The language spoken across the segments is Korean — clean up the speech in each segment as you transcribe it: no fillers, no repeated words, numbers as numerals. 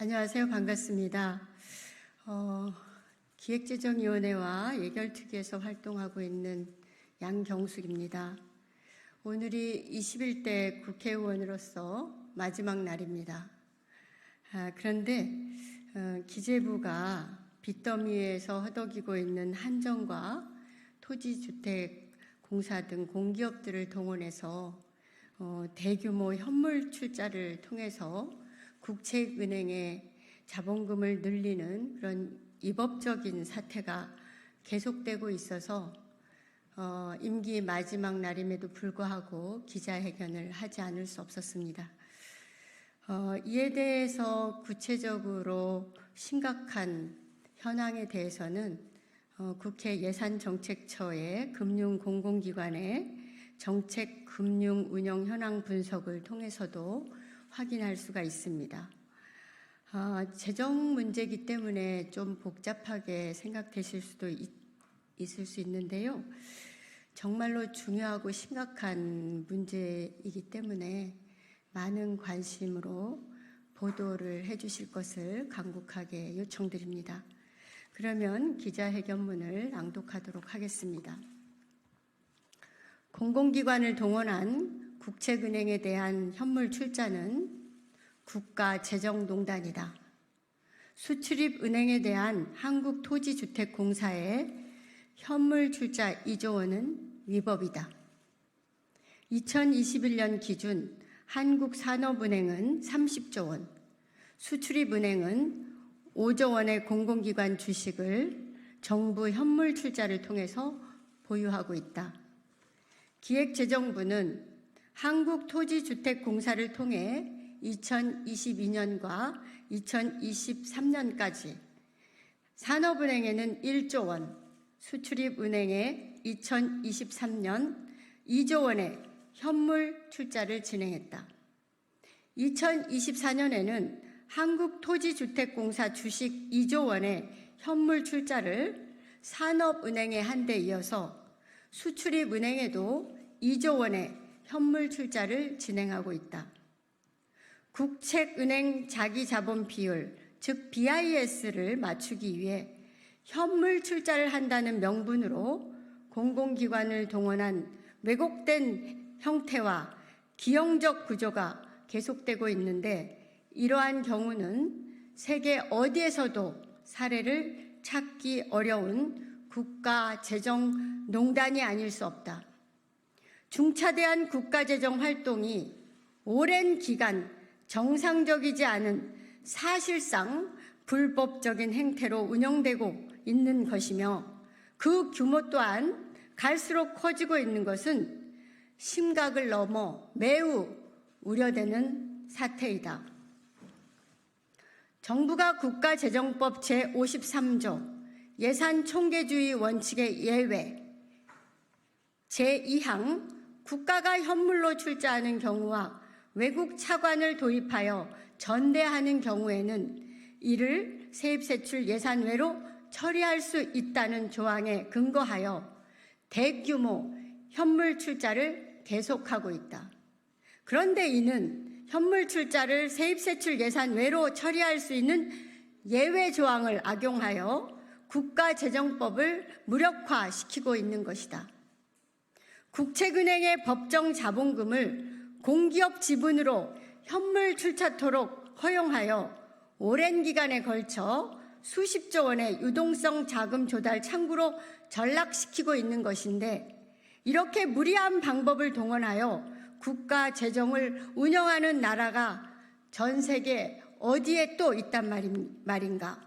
안녕하세요. 반갑습니다. 기획재정위원회와 예결특위에서 활동하고 있는 양경숙입니다. 오늘이 21대 국회의원으로서 마지막 날입니다. 그런데 기재부가 빚더미에서 허덕이고 있는 한정과 토지주택공사 등 공기업들을 동원해서 대규모 현물 출자를 통해서 국책은행의 자본금을 늘리는 그런 위법적인 사태가 계속되고 있어서 임기 마지막 날임에도 불구하고 기자회견을 하지 않을 수 없었습니다. 이에 대해서 구체적으로 심각한 현황에 대해서는 국회 예산정책처의 금융공공기관의 정책 금융 운영 현황 분석을 통해서도 확인할 수가 있습니다. 재정 문제이기 때문에 좀 복잡하게 생각되실 수도 있을 수 있는데요. 정말로 중요하고 심각한 문제이기 때문에 많은 관심으로 보도를 해주실 것을 간곡하게 요청드립니다. 그러면 기자회견문을 낭독하도록 하겠습니다. 공공기관을 동원한 국책은행에 대한 현물 출자는 국가재정농단이다. 수출입은행에 대한 한국토지주택공사의 현물 출자 2조 원은 위법이다. 2021년 기준 한국산업은행은 30조 원, 수출입은행은 5조 원의 공공기관 주식을 정부 현물 출자를 통해서 보유하고 있다. 기획재정부는 한국토지주택공사를 통해 2022년과 2023년까지 산업은행에는 1조 원, 수출입은행에 2023년 2조 원의 현물 출자를 진행했다. 2024년에는 한국토지주택공사 주식 2조 원의 현물 출자를 산업은행에 한 데 이어서 수출입은행에도 2조 원의 현물 출자를 진행하고 있다. 국책은행 자기자본 비율, 즉 BIS를 맞추기 위해 현물 출자를 한다는 명분으로 공공기관을 동원한 왜곡된 형태와 기형적 구조가 계속되고 있는데 이러한 경우는 세계 어디에서도 사례를 찾기 어려운 국가재정농단이 아닐 수 없다. 중차대한 국가재정 활동이 오랜 기간 정상적이지 않은 사실상 불법적인 행태로 운영되고 있는 것이며 그 규모 또한 갈수록 커지고 있는 것은 심각을 넘어 매우 우려되는 사태이다. 정부가 국가재정법 제53조 예산총계주의 원칙의 예외 제2항 국가가 현물로 출자하는 경우와 외국 차관을 도입하여 전대하는 경우에는 이를 세입세출 예산 외로 처리할 수 있다는 조항에 근거하여 대규모 현물 출자를 계속하고 있다. 그런데 이는 현물 출자를 세입세출 예산 외로 처리할 수 있는 예외 조항을 악용하여 국가재정법을 무력화시키고 있는 것이다. 국책은행의 법정 자본금을 공기업 지분으로 현물 출자토록 허용하여 오랜 기간에 걸쳐 수십조 원의 유동성 자금 조달 창구로 전락시키고 있는 것인데 이렇게 무리한 방법을 동원하여 국가 재정을 운영하는 나라가 전 세계 어디에 또 있단 말인가?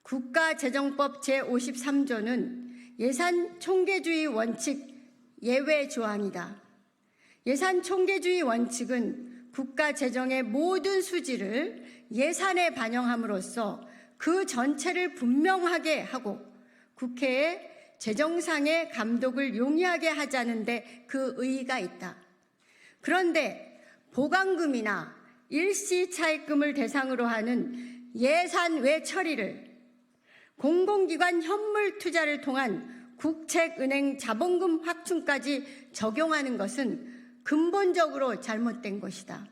국가재정법 제53조는 예산 총계주의 원칙 예외 조항이다. 예산 총계주의 원칙은 국가 재정의 모든 수지를 예산에 반영함으로써 그 전체를 분명하게 하고 국회에 재정상의 감독을 용이하게 하자는데 그 의의가 있다. 그런데 보강금이나 일시차입금을 대상으로 하는 예산 외 처리를 공공기관 현물 투자를 통한 국책은행 자본금 확충까지 적용하는 것은 근본적으로 잘못된 것이다.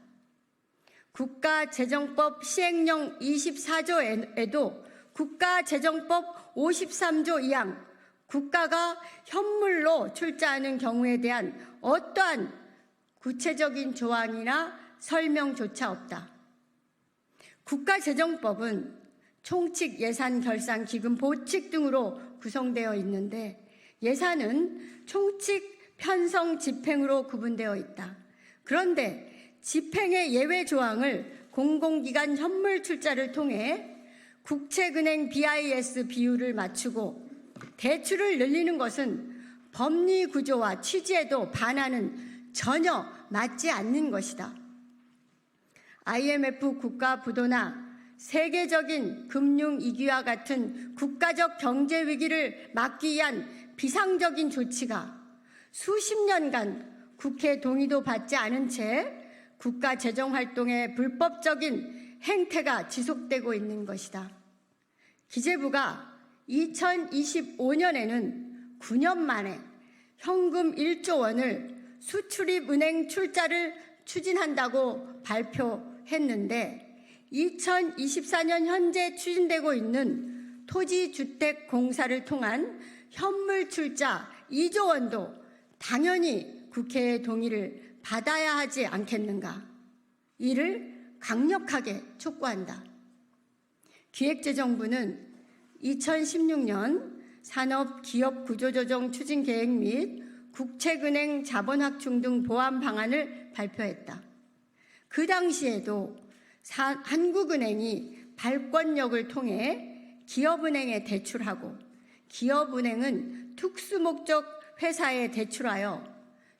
국가재정법 시행령 24조에도 국가재정법 53조 2항 국가가 현물로 출자하는 경우에 대한 어떠한 구체적인 조항이나 설명조차 없다. 국가재정법은 총칙, 예산, 결산, 기금, 보칙 등으로 구성되어 있는데 예산은 총칙, 편성, 집행으로 구분되어 있다. 그런데 집행의 예외 조항을 공공기관 현물 출자를 통해 국책은행 BIS 비율을 맞추고 대출을 늘리는 것은 법리 구조와 취지에도 반하는 전혀 맞지 않는 것이다. IMF 국가 부도나 세계적인 금융위기와 같은 국가적 경제 위기를 막기 위한 비상적인 조치가 수십 년간 국회 동의도 받지 않은 채 국가 재정 활동의 불법적인 행태가 지속되고 있는 것이다. 기재부가 2025년에는 9년 만에 현금 1조 원을 수출입은행 출자를 추진한다고 발표했는데 2024년 현재 추진되고 있는 토지주택공사를 통한 현물 출자 2조 원도 당연히 국회의 동의를 받아야 하지 않겠는가. 이를 강력하게 촉구한다. 기획재정부는 2016년 산업기업구조조정 추진계획 및 국책은행 자본확충 등 보완 방안을 발표했다. 그 당시에도 한국은행이 발권력을 통해 기업은행에 대출하고 기업은행은 특수목적 회사에 대출하여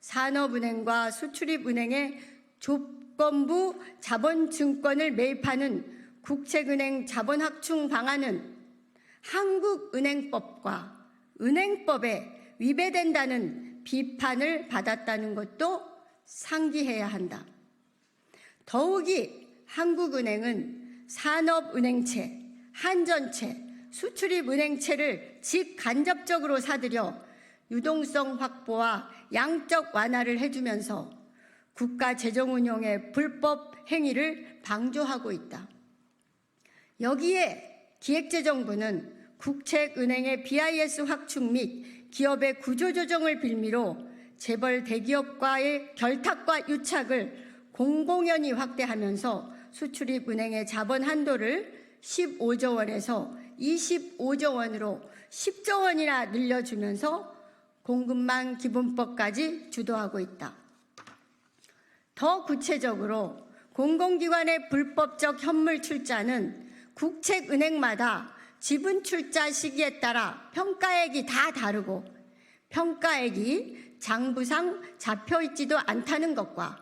산업은행과 수출입은행에 조건부 자본증권을 매입하는 국책은행 자본확충 방안은 한국은행법과 은행법에 위배된다는 비판을 받았다는 것도 상기해야 한다. 더욱이 한국은행은 산업은행채, 한전채, 수출입은행채를 직간접적으로 사들여 유동성 확보와 양적 완화를 해주면서 국가 재정 운용의 불법 행위를 방조하고 있다. 여기에 기획재정부는 국책은행의 BIS 확충 및 기업의 구조조정을 빌미로 재벌 대기업과의 결탁과 유착을 공공연히 확대하면서 수출입은행의 자본 한도를 15조 원에서 25조 원으로 10조 원이나 늘려주면서 공급망 기본법까지 주도하고 있다. 더 구체적으로 공공기관의 불법적 현물 출자는 국책은행마다 지분 출자 시기에 따라 평가액이 다 다르고 평가액이 장부상 잡혀있지도 않다는 것과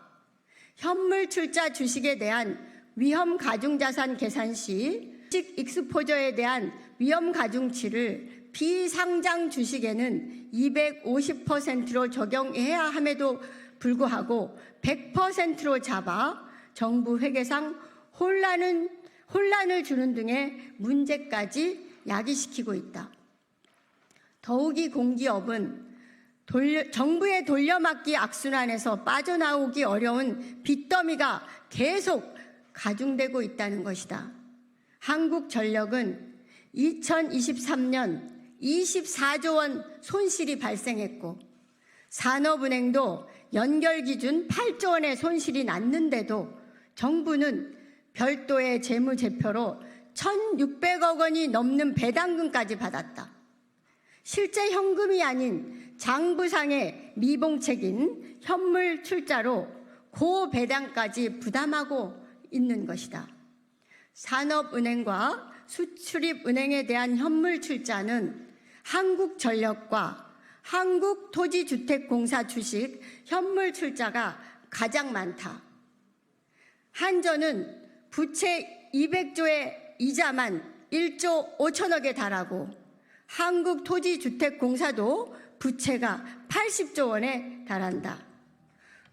현물 출자 주식에 대한 위험 가중자산 계산 시 주식 익스포저에 대한 위험 가중치를 비상장 주식에는 250%로 적용해야 함에도 불구하고 100%로 잡아 정부 회계상 혼란을 주는 등의 문제까지 야기시키고 있다. 더욱이 공기업은 정부의 돌려막기 악순환에서 빠져나오기 어려운 빚더미가 계속 가중되고 있다는 것이다. 한국전력은 2023년 24조 원 손실이 발생했고 산업은행도 연결 기준 8조 원의 손실이 났는데도 정부는 별도의 재무제표로 1,600억 원이 넘는 배당금까지 받았다. 실제 현금이 아닌 장부상의 미봉책인 현물 출자로 고배당까지 부담하고 있는 것이다. 산업은행과 수출입은행에 대한 현물 출자는 한국전력과 한국토지주택공사 주식 현물 출자가 가장 많다. 한전은 부채 200조의 이자만 1조 5천억에 달하고 한국토지주택공사도 부채가 80조 원에 달한다.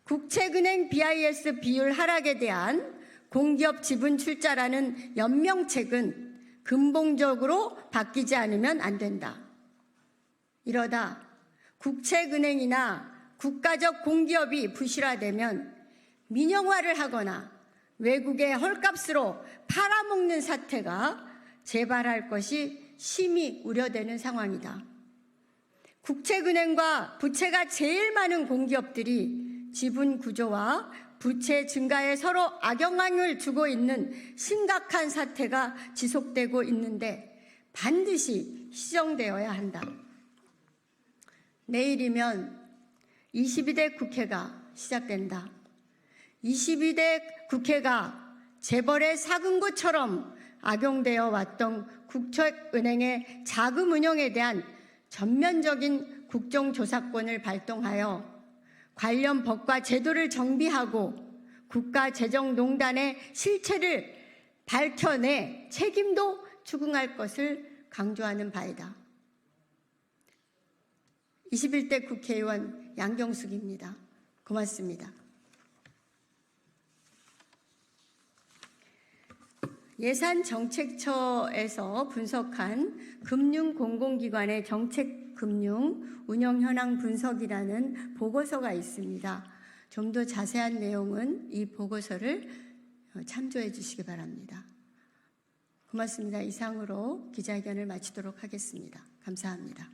국책은행 BIS 비율 하락에 대한 공기업 지분 출자라는 연명책은 근본적으로 바뀌지 않으면 안 된다. 이러다 국책은행이나 국가적 공기업이 부실화되면 민영화를 하거나 외국의 헐값으로 팔아먹는 사태가 재발할 것이 심히 우려되는 상황이다. 국책은행과 부채가 제일 많은 공기업들이 지분 구조와 부채 증가에 서로 악영향을 주고 있는 심각한 사태가 지속되고 있는데 반드시 시정되어야 한다. 내일이면 22대 국회가 시작된다. 22대 국회가 재벌의 사금고처럼 악용되어 왔던 국책은행의 자금 운용에 대한 전면적인 국정조사권을 발동하여 관련 법과 제도를 정비하고 국가재정농단의 실체를 밝혀내 책임도 추궁할 것을 강조하는 바이다. 21대 국회의원 양경숙입니다. 고맙습니다. 예산정책처에서 분석한 금융공공기관의 정책금융 운영 현황 분석이라는 보고서가 있습니다. 좀 더 자세한 내용은 이 보고서를 참조해 주시기 바랍니다. 고맙습니다. 이상으로 기자회견을 마치도록 하겠습니다. 감사합니다.